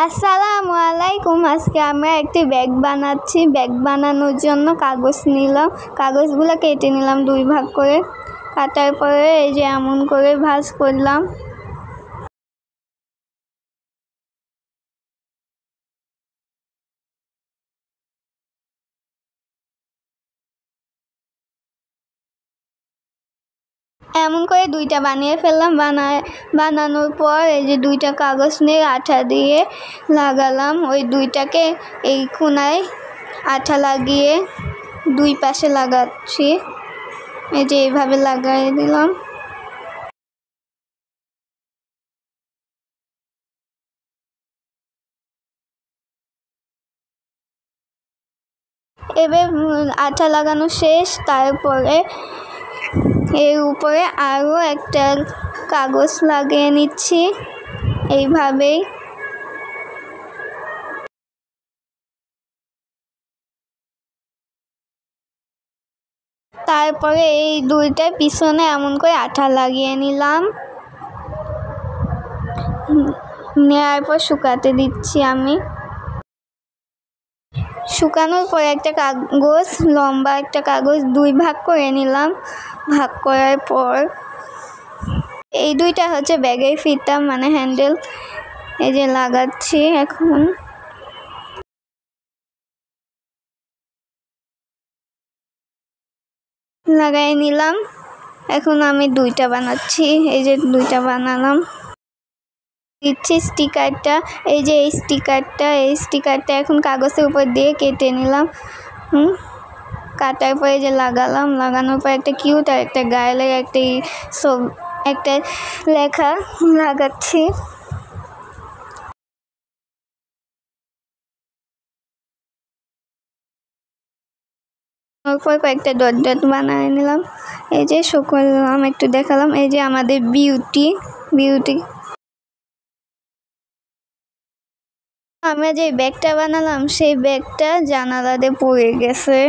আসসালামু আলাইকুম। আজকে আমরা একটি ব্যাগ বানাচ্ছি। ব্যাগ বানানোর জন্য কাগজ নিলাম, কাগজগুলো কেটে নিলাম 2 ভাগ করে। কাটার পরে এই যে এমন করে ভাঁজ করলাম। এমন করে 2টা বানিয়ে ফেললাম। বানানোর পর এই যে 2টা কাগজ নিয়ে আঠা দিয়ে লাগালাম। ওই 2টাকে এই কোণায় আঠা লাগিয়ে 2 পাশে লাগাচ্ছি। এই যে এইভাবে লাগাই দিলাম। এবার আঠা লাগানো শেষ। তারপরে এর উপরে আরও একটা কাগজ লাগিয়ে নিচ্ছি এইভাবেই। তারপরে এই 2টার পিছনে এমন করে আঠা লাগিয়ে নিলাম। নেওয়ার পর শুকাতে দিচ্ছি আমি। শুকানোর পর একটা কাগজ, লম্বা একটা কাগজ 2 ভাগ করে নিলাম। ভাগ করার পর এই 2টা হচ্ছে ব্যাগের ফিতা, মানে হ্যান্ডেল। এই যে লাগাচ্ছি এখন। লাগাই নিলাম। এখন আমি 2টা বানাচ্ছি। এই যে 2টা বানালাম। দিচ্ছি স্টিকারটা। এই যে এই স্টিকারটা এখন কাগজের উপর দিয়ে কেটে নিলাম। কাটার পরে যে লাগালাম। লাগানোর পর একটা কিউট আর একটা গায়েলের একটা লেখা লাগাচ্ছি। তারপর কয়েকটা ডট ডট বানিয়ে নিলাম। এই যে শো করলাম, একটু দেখালাম। এই যে আমাদের বিউটি। আমরা যে ব্যাগটা বানালাম সেই ব্যাগটা জানালাতে পড়ে গেছে।